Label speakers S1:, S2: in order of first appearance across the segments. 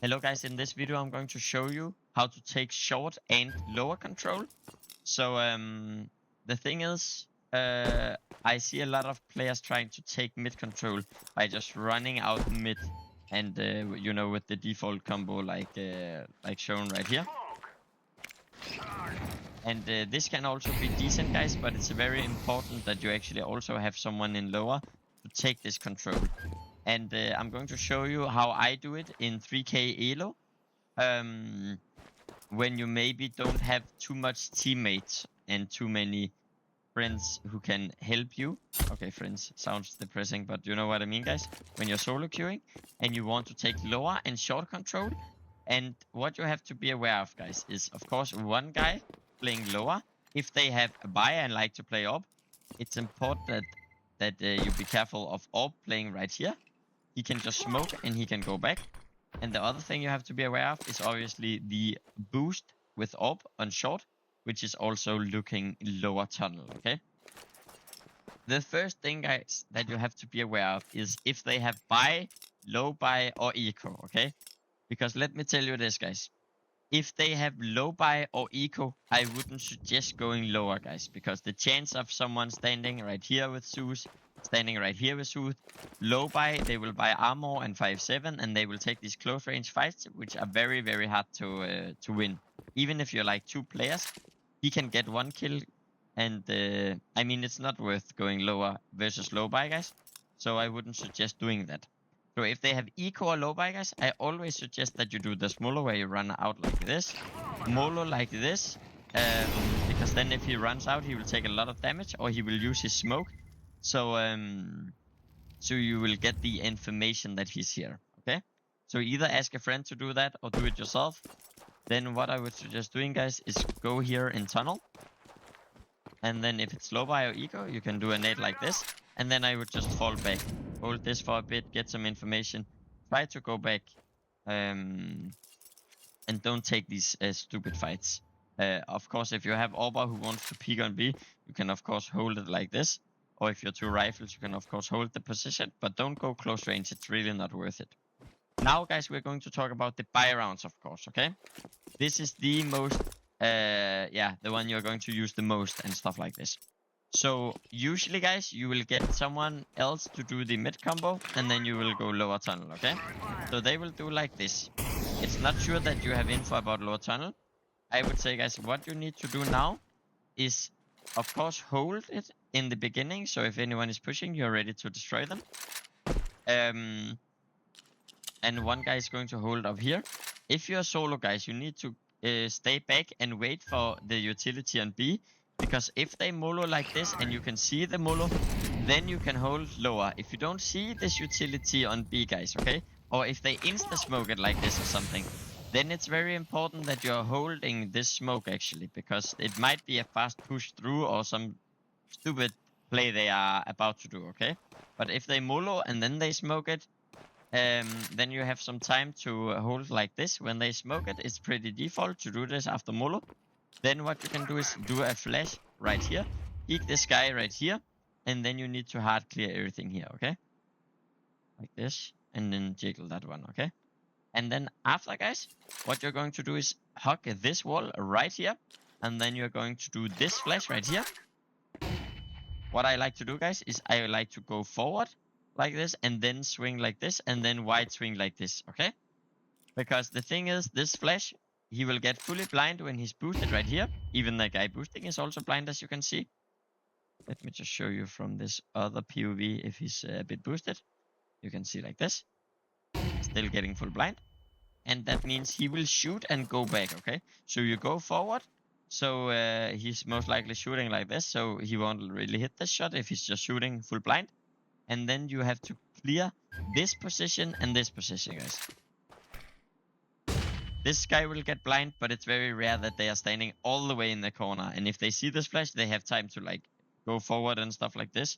S1: Hello guys, in this video I'm going to show you how to take short and lower control. So the thing is, I see a lot of players trying to take mid control by just running out mid and with the default combo like shown right here. And this can also be decent guys, but it's very important that you actually also have someone in lower to take this control. And I'm going to show you how I do it in 3k elo. When you maybe don't have too much teammates and too many friends who can help you. Okay, friends sounds depressing, but you know what I mean, guys. When you're solo queuing and you want to take lower and short control, and what you have to be aware of, guys, is of course one guy playing lower. If they have a buy and like to play up, it's important that you be careful of up playing right here. He can just smoke and he can go back. And the other thing you have to be aware of is obviously the boost with AWP on short, which is also looking lower tunnel, okay? The first thing, guys, that you have to be aware of is if they have buy, low buy, or eco, okay? Because let me tell you this, guys. If they have low buy or eco, I wouldn't suggest going lower, guys, because the chance of someone standing right here with Zeus, standing right here with Zeus, low buy, they will buy armor and 5-7, and they will take these close range fights, which are very, very hard to win. Even if you're like 2 players, he can get 1 kill, and I mean, it's not worth going lower versus low buy, guys. So I wouldn't suggest doing that. So if they have eco or low buy, guys, I always suggest that you do the smaller where you run out like this, molo like this, because then if he runs out, he will take a lot of damage or he will use his smoke. So so you will get the information that he's here, okay? So either ask a friend to do that or do it yourself. Then what I would suggest doing, guys, is go here in tunnel. And then if it's low buy or eco, you can do a nade like this. And then I would just fall back. Hold this for a bit, get some information. Try to go back. And don't take these stupid fights. Of course, if you have Orba who wants to peek on B, you can of course hold it like this. Or if you're 2 rifles, you can of course hold the position. But don't go close range, it's really not worth it. Now, guys, we're going to talk about the buy rounds, of course, okay? This is the most, the one you're going to use the most and stuff like this. So usually, guys, you will get someone else to do the mid combo, and then you will go lower tunnel, okay? So they will do like this. It's not sure that you have info about lower tunnel. I would say, guys, what you need to do now is, of course, hold it in the beginning. So if anyone is pushing, you're ready to destroy them. And one guy is going to hold up here. If you're solo, guys, you need to stay back and wait for the utility on B. Because if they molo like this and you can see the molo, then you can hold lower. If you don't see this utility on B, guys, okay? Or if they insta-smoke it like this or something, then it's very important that you're holding this smoke, actually. Because it might be a fast push through or some stupid play they are about to do, okay? But if they molo and then they smoke it, then you have some time to hold like this. When they smoke it, it's pretty default to do this after molo. Then what you can do is do a flash right here, peek this guy right here, and then you need to hard clear everything here, okay? Like this, and then jiggle that one, okay? And then after, guys, what you're going to do is hug this wall right here, and then you're going to do this flash right here. What I like to do, guys, is I like to go forward like this, and then swing like this, and then wide swing like this, okay? Because the thing is, this flash, he will get fully blind when he's boosted right here. Even the guy boosting is also blind, as you can see. Let me just show you from this other POV if he's a bit boosted. You can see like this. Still getting full blind. And that means he will shoot and go back, okay? So you go forward. So he's most likely shooting like this. So he won't really hit this shot if he's just shooting full blind. And then you have to clear this position and this position, guys. This guy will get blind, but it's very rare that they are standing all the way in the corner. And if they see this flash, they have time to like go forward and stuff like this.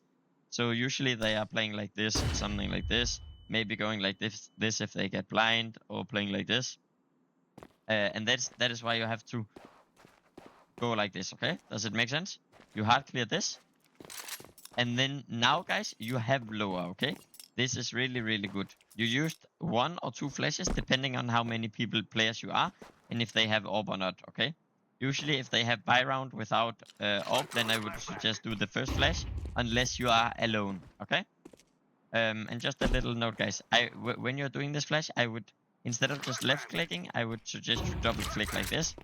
S1: So usually they are playing like this, something like this. Maybe going like this if they get blind, or playing like this. And that is why you have to go like this, okay? Does it make sense? You hard clear this. And then now, guys, you have lower, okay? this is really, really good. You used 1 or 2 flashes depending on how many players you are and if they have orb or not, okay? Usually if they have buy round without orb, then I would suggest do the first flash unless you are alone, okay? And just a little note, guys. When you're doing this flash, I would, instead of just left clicking, I would suggest you double click like this,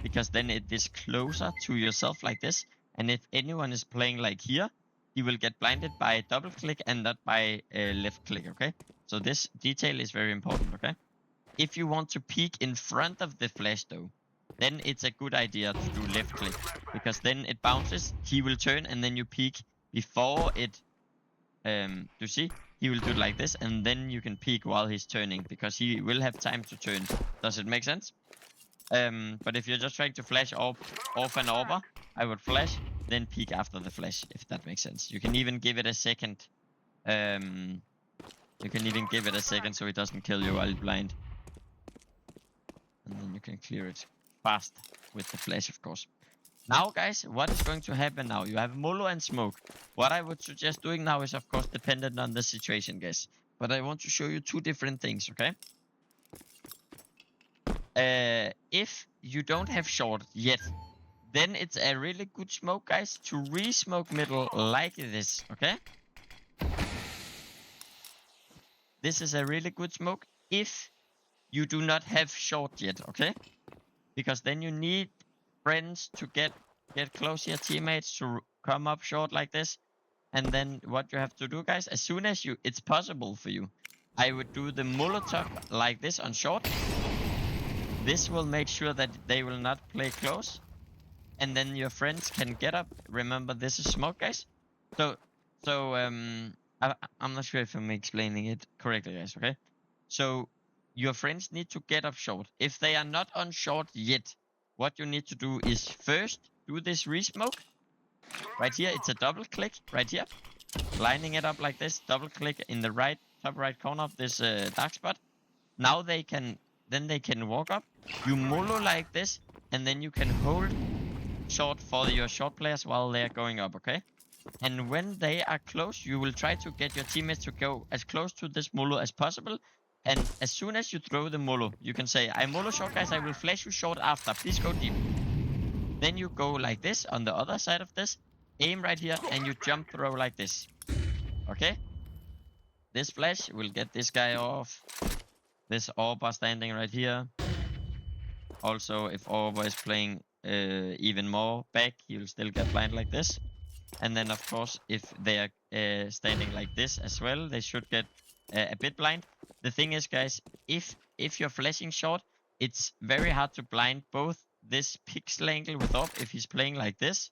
S1: because then it is closer to yourself like this. And if anyone is playing like here, he will get blinded by double click and not by left click, okay? So this detail is very important, okay? If you want to peek in front of the flash though, then it's a good idea to do left click, because then it bounces, he will turn, and then you peek before it, you see? He will do it like this, and then you can peek while he's turning, because he will have time to turn. Does it make sense? But if you're just trying to flash off and over, I would flash, then peek after the flash, if that makes sense. You can even give it a second. You can even give it a second so it doesn't kill you while blind. And then you can clear it fast with the flash, of course. Now, guys, what is going to happen now? You have Molo and Smoke. What I would suggest doing now is, of course, dependent on the situation, guys. But I want to show you 2 different things, okay? If you don't have short yet, then it's a really good smoke, guys, to re-smoke middle like this, okay? This is a really good smoke if you do not have short yet, okay? Because then you need friends to get close to your teammates to come up short like this. And then what you have to do, guys, as soon as it's possible for you, I would do the Molotov like this on short. This will make sure that they will not play close. And then your friends can get up. Remember, this is smoke, guys. I'm not sure if I'm explaining it correctly, guys, okay? So your friends need to get up short. If they are not on short yet, what you need to do is first do this re-smoke. Right here, it's a double click right here. Lining it up like this, double click in the top right corner of this dark spot. Now they can walk up. You molo like this, and then you can hold short for your short players while they're going up, okay? And when they are close, you will try to get your teammates to go as close to this molo as possible. And as soon as you throw the molo, you can say, I molo short, guys, I will flash you short after. Please go deep. Then you go like this on the other side of this, aim right here, and you jump throw like this. Okay? This flash will get this guy off. This Orba standing right here. Also, if Orba is playing even more back, he will still get blind like this. And then, of course, if they are standing like this as well, they should get a bit blind. The thing is, guys, if you're flashing short, it's very hard to blind both this pixel angle with Orb. If he's playing like this,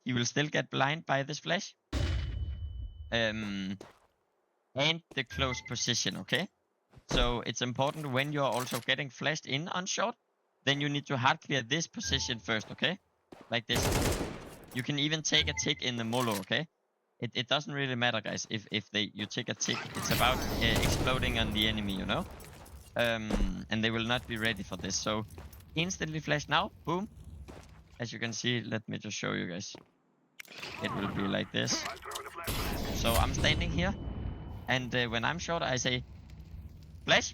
S1: he will still get blind by this flash. And the close position, okay? So it's important when you're also getting flashed in on short, then you need to hard clear this position first, okay? Like this. You can even take a tick in the molo, okay? It doesn't really matter, guys, if you take a tick. It's about exploding on the enemy, you know? And they will not be ready for this. So instantly flash now, boom. As you can see, let me just show you guys. It will be like this. So I'm standing here, and when I'm short, I say flash,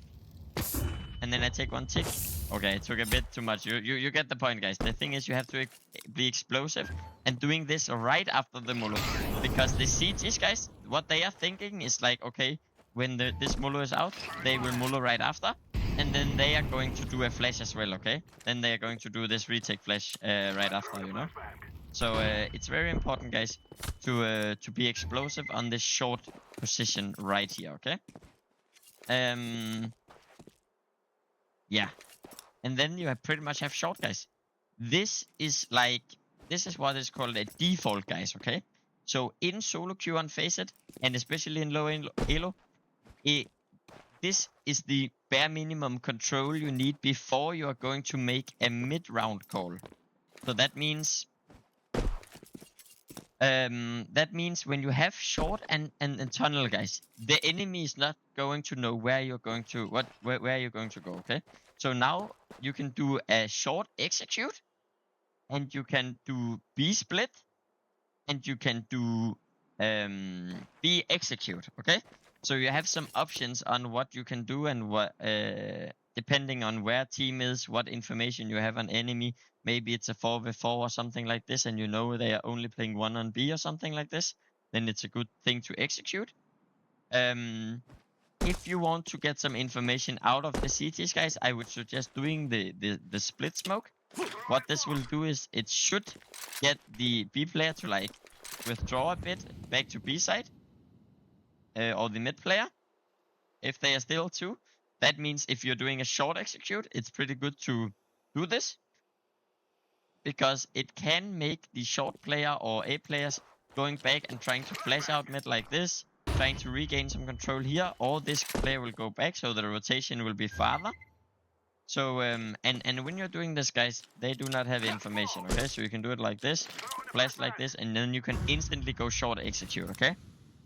S1: and then I take one tick. Okay, it took a bit too much. You get the point, guys. The thing is, you have to be explosive, and doing this right after the molo, because the sieges, guys, what they are thinking is like, okay, when this molo is out, they will molo right after, and then they are going to do a flash as well, okay? Then they are going to do this retake flash right after, you know? So it's very important, guys, to be explosive on this short position right here, okay? Yeah. And then you pretty much have short, guys. This is what is called a default, guys, okay? So in solo queue on faceit, and especially in low elo, this is the bare minimum control you need before you are going to make a mid-round call. So that means when you have short and tunnel, guys, the enemy is not going to know where you're going to where you're going to go, okay? So now you can do a short execute, and you can do B split, and you can do be execute. Okay, so you have some options on what you can do and what depending on where team is, what information you have on enemy. Maybe it's a 4v4 or something like this, and you know they are only playing 1 on B or something like this. Then it's a good thing to execute. If you want to get some information out of the CTs, guys, I would suggest doing the split smoke. What this will do is it should get the B player to like withdraw a bit back to B side, or the mid player, if they are still 2. That means if you're doing a short execute, it's pretty good to do this, because it can make the short player or A players going back and trying to flash out mid like this, trying to regain some control here, or this player will go back, so the rotation will be farther. So and when you're doing this, guys, they do not have information. Okay, so you can do it like this, flash like this, and then you can instantly go short execute. Okay,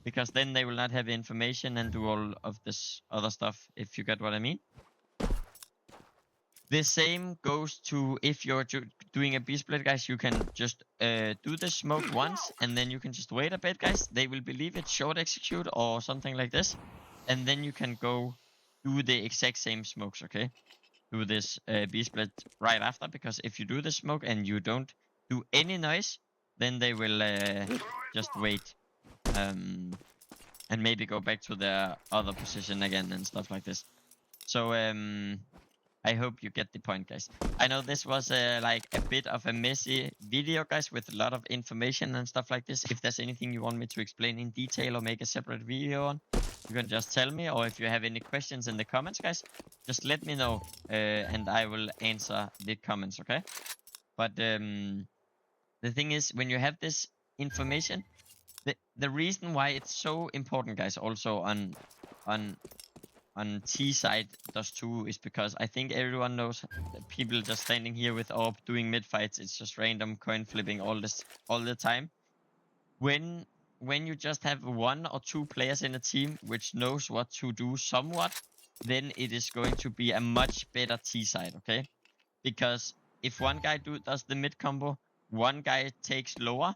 S1: because then they will not have information and do all of this other stuff, if you get what I mean. The same goes to if you're doing a B split, guys. You can just do the smoke once, and then you can just wait a bit, guys. They will believe it's short execute or something like this, and then you can go do the exact same smokes. Okay, do this B split right after, because if you do the smoke and you don't do any noise, then they will just wait and maybe go back to their other position again and stuff like this. So I hope you get the point, guys. I know this was like a bit of a messy video, guys, with a lot of information and stuff like this. If there's anything you want me to explain in detail or make a separate video on, you can just tell me. Or if you have any questions in the comments, guys, just let me know and I will answer the comments, okay? But the thing is, when you have this information, the reason why it's so important, guys, also on T side Dust2 is because I think everyone knows that people just standing here with AWP doing mid fights. It's just random coin flipping all the time. When you just have 1 or 2 players in a team which knows what to do somewhat, then it is going to be a much better T side, okay? Because if one guy does the mid combo, one guy takes lower,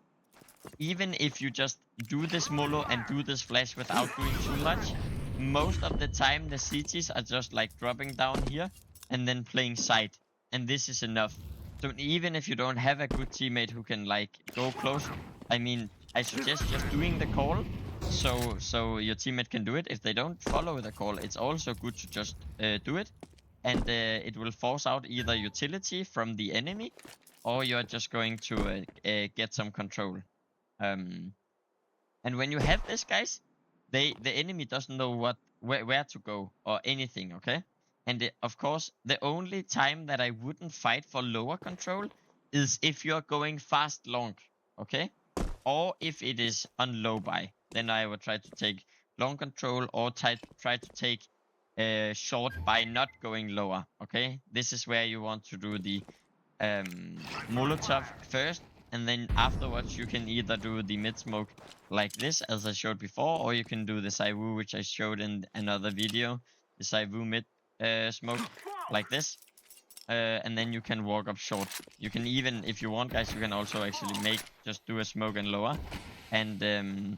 S1: even if you just do this molo and do this flash without doing too much, most of the time the CTs are just like dropping down here and then playing side, and this is enough. So even if you don't have a good teammate who can like go close, I mean, I suggest just doing the call so your teammate can do it. If they don't follow the call, it's also good to just do it, and it will force out either utility from the enemy, or you're just going to get some control. And when you have this, guys, the enemy doesn't know where to go or anything, okay? And of course, the only time that I wouldn't fight for lower control is if you're going fast long, okay? Or if it is on low buy, then I would try to take long control or try to take short by not going lower, okay? This is where you want to do the Molotov first, and then afterwards you can either do the mid smoke like this, as I showed before, or you can do the Saivu, which I showed in another video, the Saivu mid smoke like this, and then you can walk up short. You can even, if you want, guys, you can also actually just do a smoke and lower, and then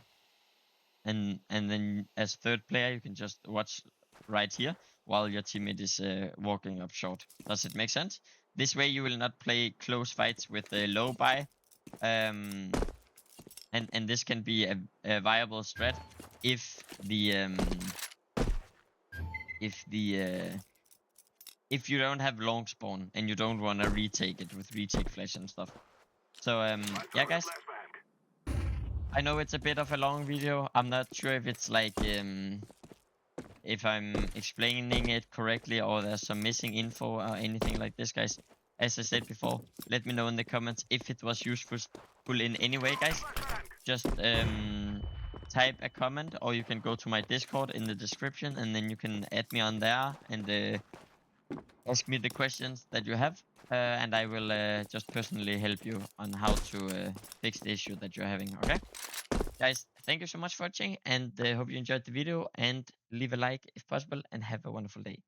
S1: as third player you can just watch right here while your teammate is walking up short. Does it make sense? This way you will not play close fights with a low buy, and this can be a viable strat if you don't have long spawn and you don't want to retake it with retake flash and stuff. So yeah, guys, I know it's a bit of a long video. I'm not sure if it's like if I'm explaining it correctly or there's some missing info or anything like this, guys. As I said before, let me know in the comments if it was useful in any way, guys. Just type a comment, or you can go to my Discord in the description, and then you can add me on there and ask me the questions that you have, and I will just personally help you on how to fix the issue that you're having, okay? Guys, thank you so much for watching, and hope you enjoyed the video, and leave a like if possible, and have a wonderful day.